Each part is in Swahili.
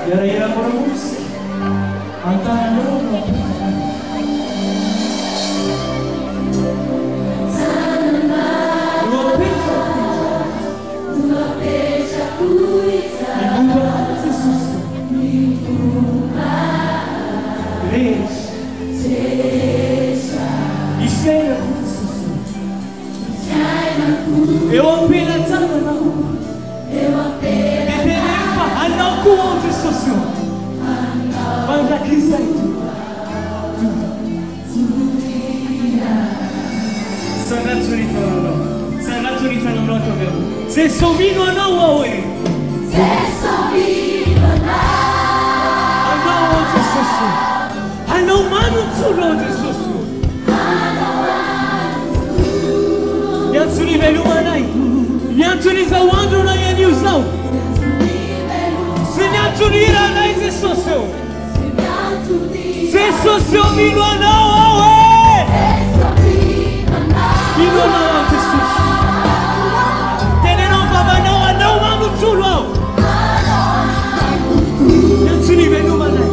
Yara-yara moramos antara loob. Tua peja cuisa eu apenas eu apenas não com outro socio mas aqui sai tu Sanaturita non lo trovo se somino não oe se somino não outro socio não mano tu outro socio Yansuni velu manai Yansuni zawandro na yaniusau Sinyansuni ra na ise socio Se socio mino não oe mino não ante socio Teneno baba não mano tulo Yansuni velu manai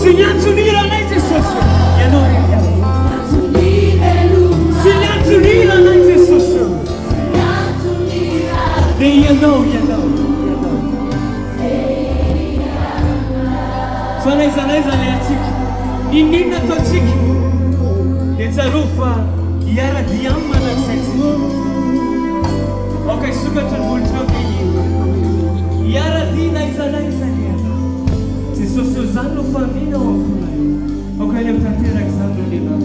Sinyansuni ra na ise socio Yanore Sinyansuni ra na ise socio You know. Sanaiza leatiki. Inina totiki. Etarufa yara diamma na sexy. Okay, suka tulbulto bini. Yara dina izanaiza leata. Se sosuzano famino okulai. Okay, lem tatira examno lima.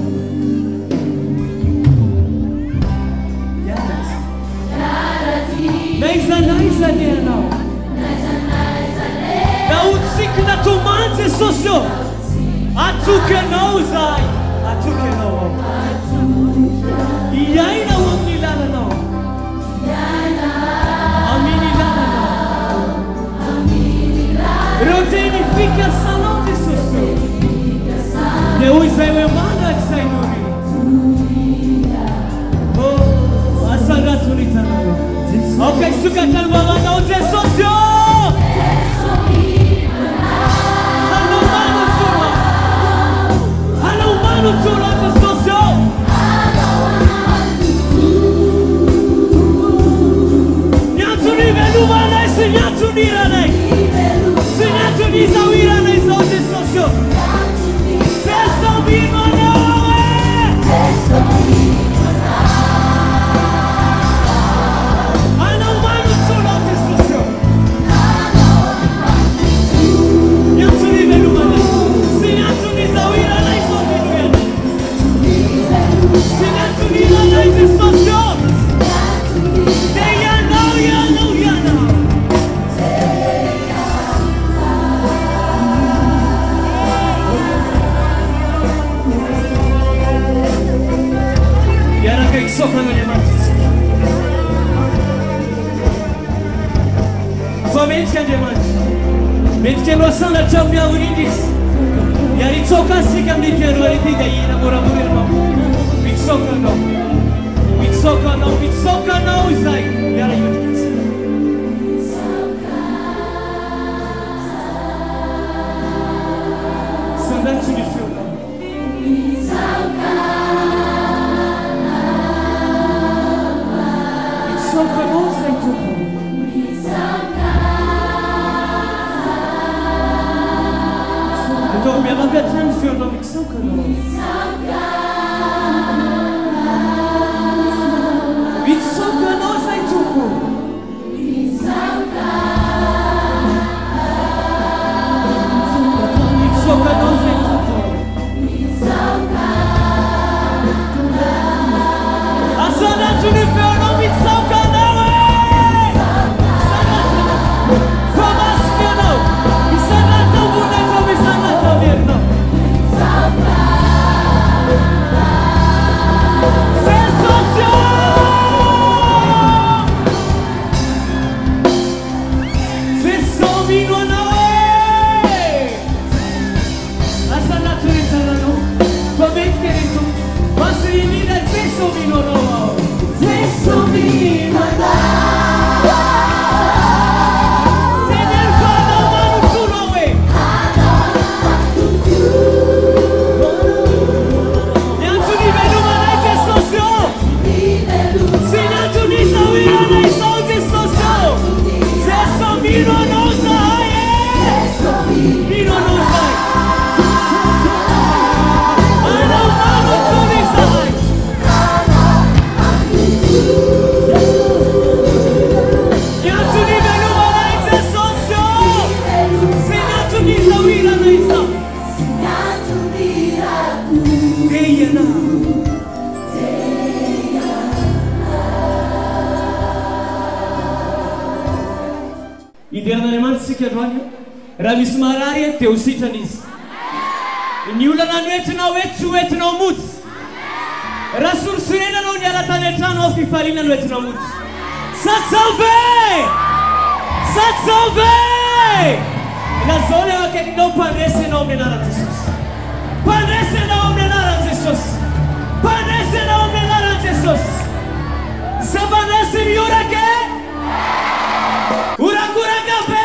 Naiza ne não. Na utsik na tomate socio. Atuke não zai. Atuke não. E aí na umilana não. Aminilana não. Roteni fica salão de socio. Deus é o manda que sai no rio. Oh, a sanaturita não. Ok, suka talbaba na onde socio. Hello, mano, tudo onde socio. Nyatuni velu vale, se nyatuni rane. Se nyatuni zawira ne onde socio. Se sobino não é. Se sobino não. mente andemante. Mente que noção da champion unidis. E ali toca assim que a minha terra ali tem daí namora por irmão. Bitsoka não. Bitsoka não, bitsoka não, Isai. E aí eu disse. Sandato de filme. Bitsoka não sai tudo. Então, minha mãe vai ter um filme do Bitsoka não. Bitsoka não sai tudo. Bitsoka não sai tudo. A saudade do inferno, Bitsoka não é. Como assim que não? Isso não é tão bonito, isso não é tão lindo. Ramis Mararia teu sitanis. Niula na nuetu na wetu na umut. Rasur surena na unyala tanetano ofi falina nuetu na umut. Satsalve! Satsalve! Na zone wake no panrese na omnenara Jesus. Panrese na omnenara Jesus. Panrese na omnenara Jesus. Sabanese miura ke? Urakura kape!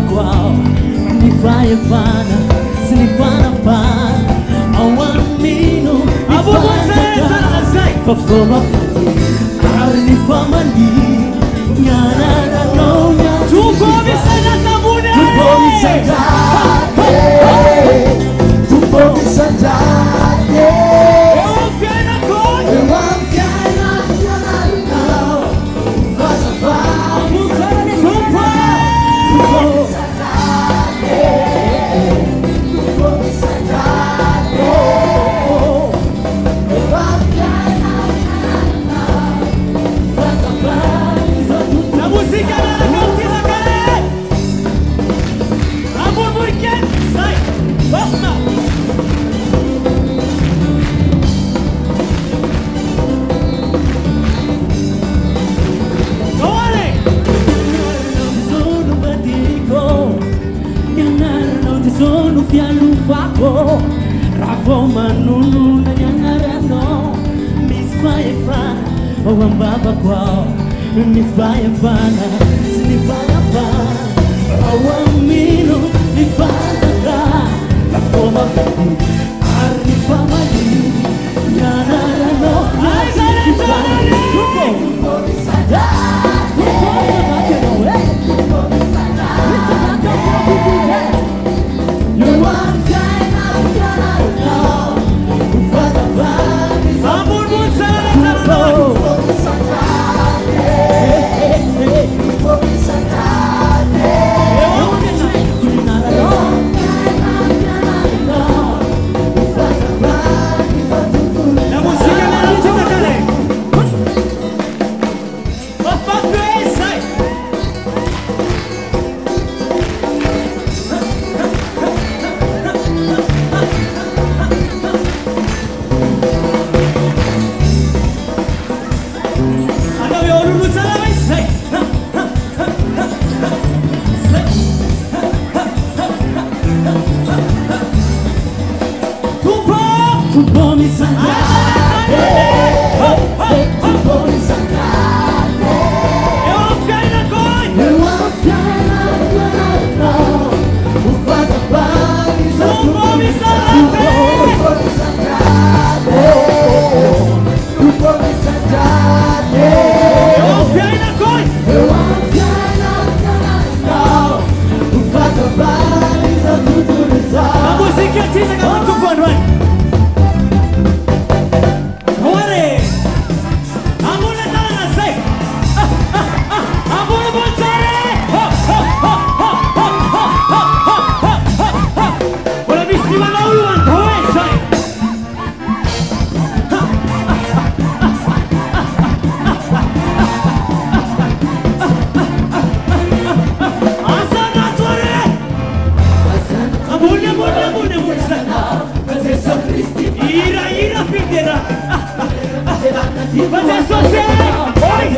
kwao nifaye fana sinifana pana awamino nifana fafoma arnifamani nyana na nonya tuko misana tabune tuko misajade Eufena koi Amutani kumpa La musica della cantina kare Amur burken Sai Basta Giovane sono batico non sono fiallufaco rafo manunu na yanarano misfaye fana awambaba kwao misfaye fana sinifaya fana awamino nifana ka rafoma arnifamali yanarano Amur butsana La musica della cantina kare Papà sai Andavi a Luluzzana sai tu puoi mi sanare tu puoi mi sanare E ho appena coi e una fiamma un fatapari Tu puoi mi sanare tu puoi mi sanare E ho appena coi e una fiamma un fatapari tutto ne La sa musica ci sta cantando un po' vai Ore Amore dalla sai Amore buttare Ora mi stima la ulanta sai Asanatore Amore Ira fidera Adesso sei Poi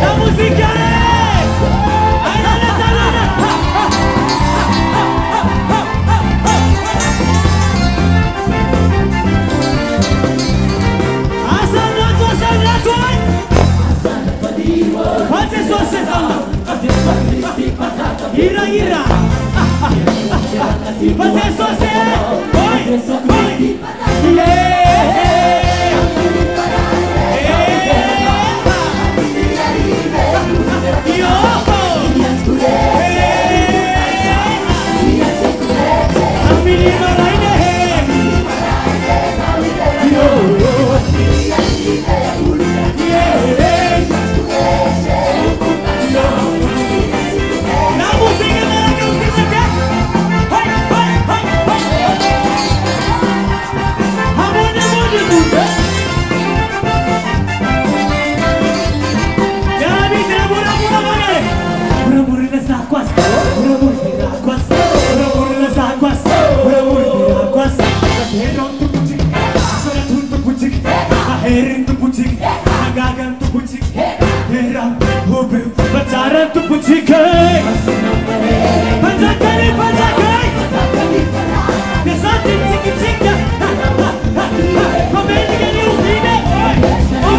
La musica Ira Adesso sei Poi La musica Panzakai, Panzakai, Panzakai. There's nothing ticka. Come in to get you feeling. How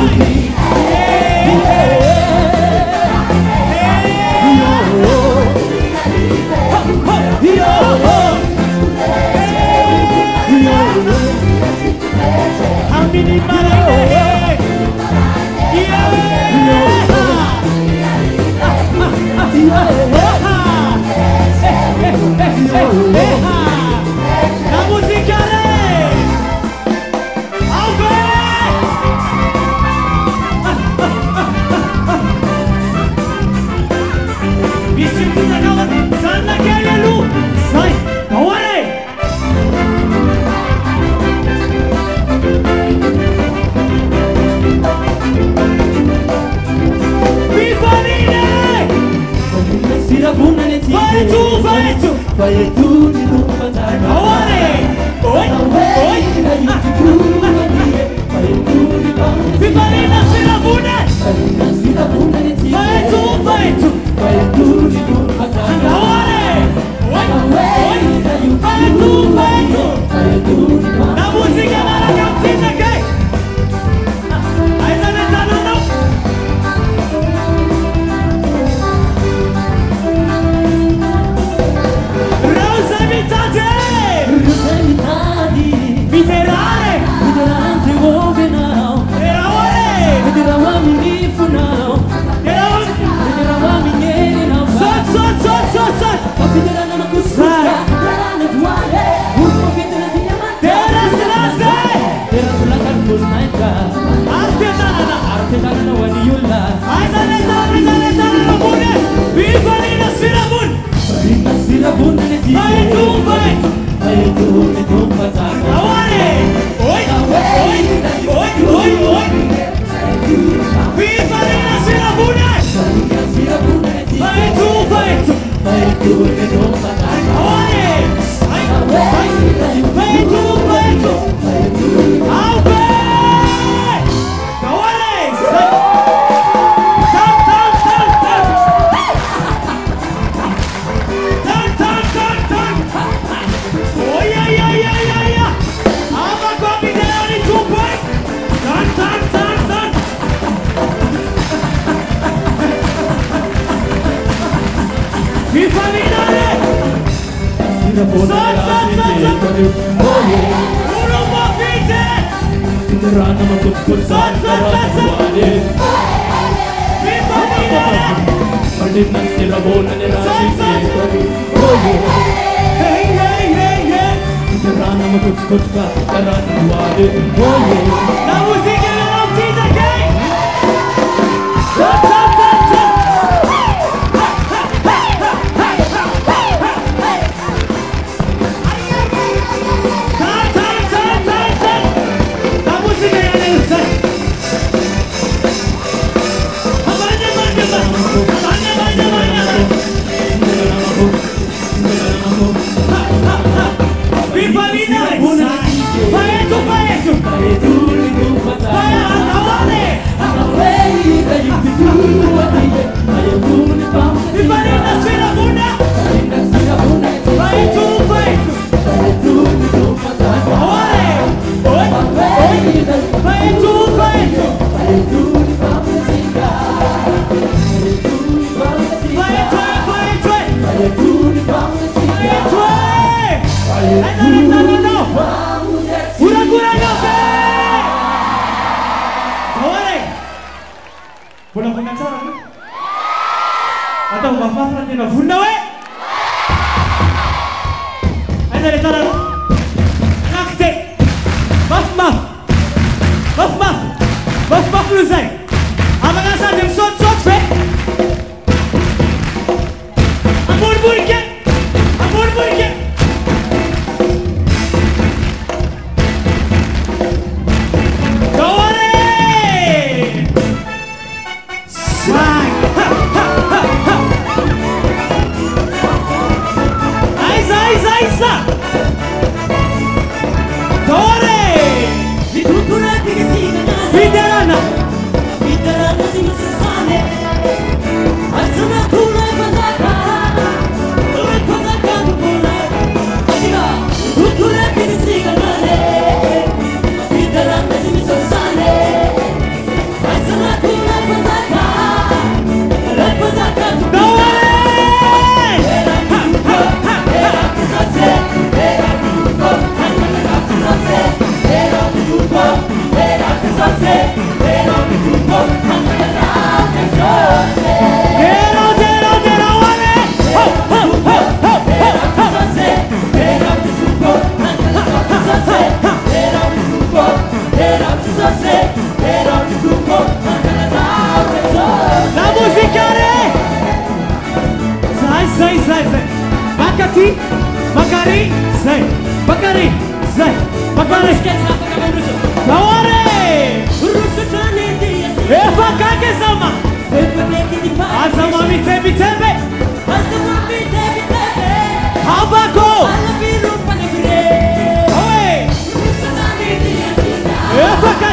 many la musica Biscuitina kawan, sana kaya lu, say, kawan. Vai tu di rumah tangga. Oi, oi, oi. Vai tu di bangsa. Vivalina Sirabuna. Vai tu. Vai tu di rumah tangga. Oi, oi, oi. Vai tu. La musica la ragazzina che. Hai sentito no? Videranti uove now. Vederavamo in info now. Vederavamo in ieri now. Sot. Ma vederanno una costura. Vederanno duale. Un po' vedere di diamante. Terra sulla cartonetta. Artetanana wadiulla. Artetanana pure. Vivalina Sirabun. Vivalina Sirabun ne ti. Vai tu ne tu patata. Oi. Vivalina Sirabuna. Vai tu ne tu patata. Vai tu. Alve. La musica è la noticia che Boleh pengacara ni? Atau bapak nanti nak bunda we? Ada di tangan. Nakte. Baf lu say. Apa nasa jam sot we? Amor burke. Videranno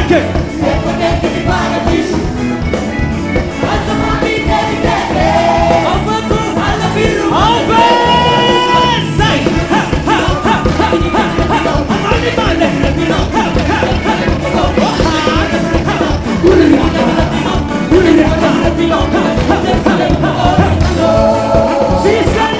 perché? che ti paradiso. Alza mani devi bere. Alberto alla birra. Sai! Amani male! Si sta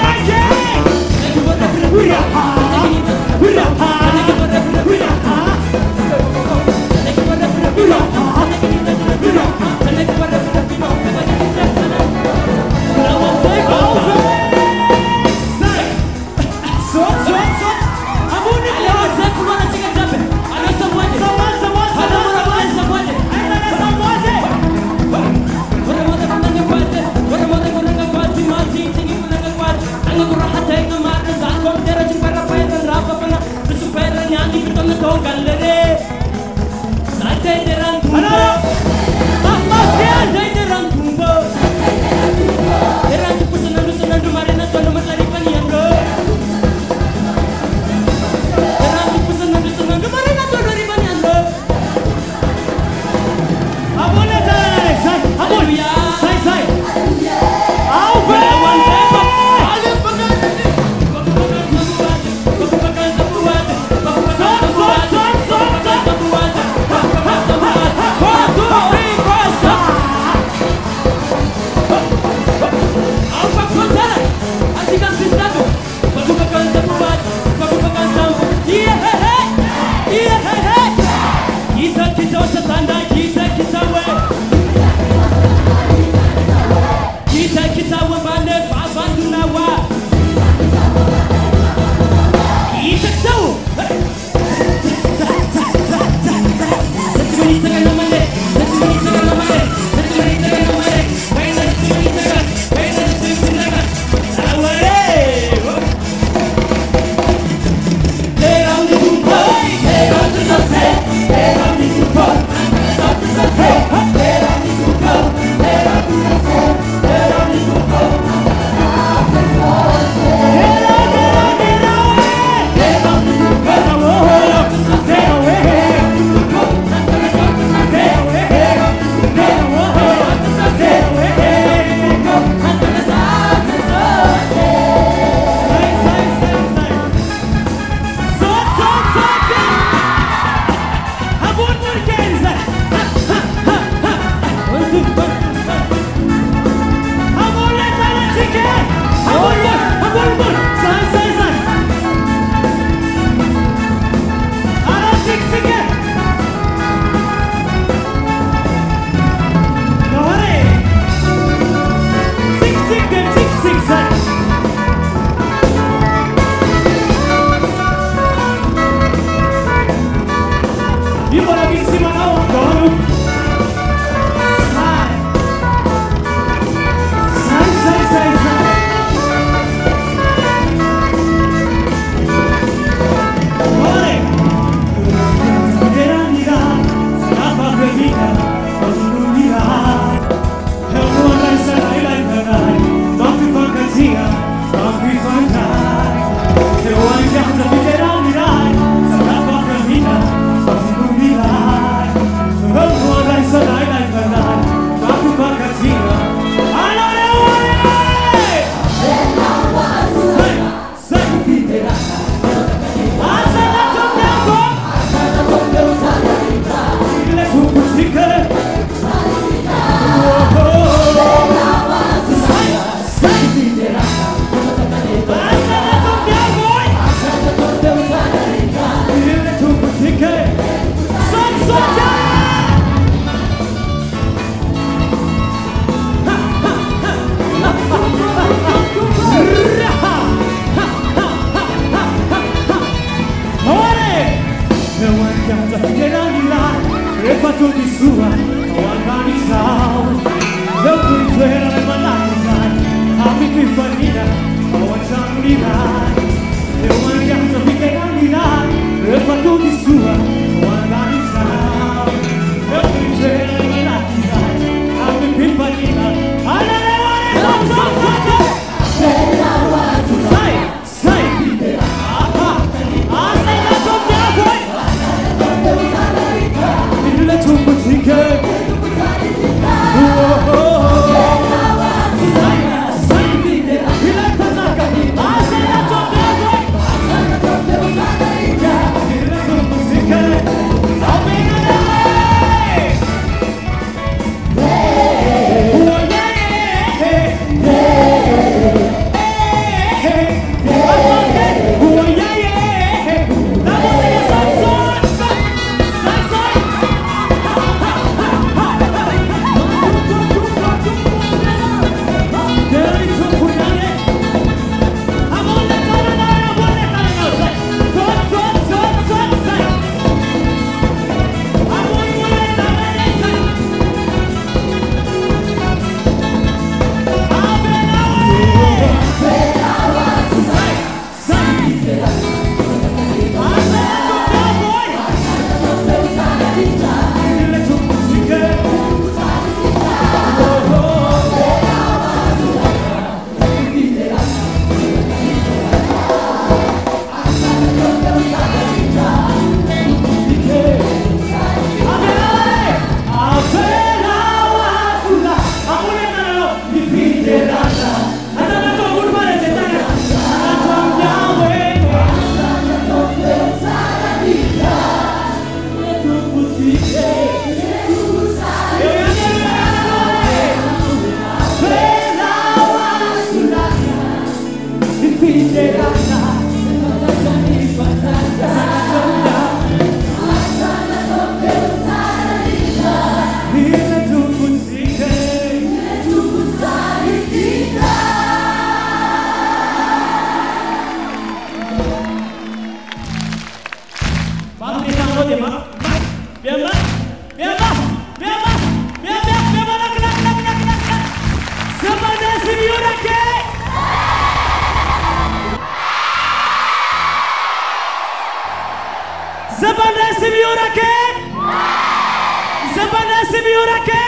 Zabana Sibiurake!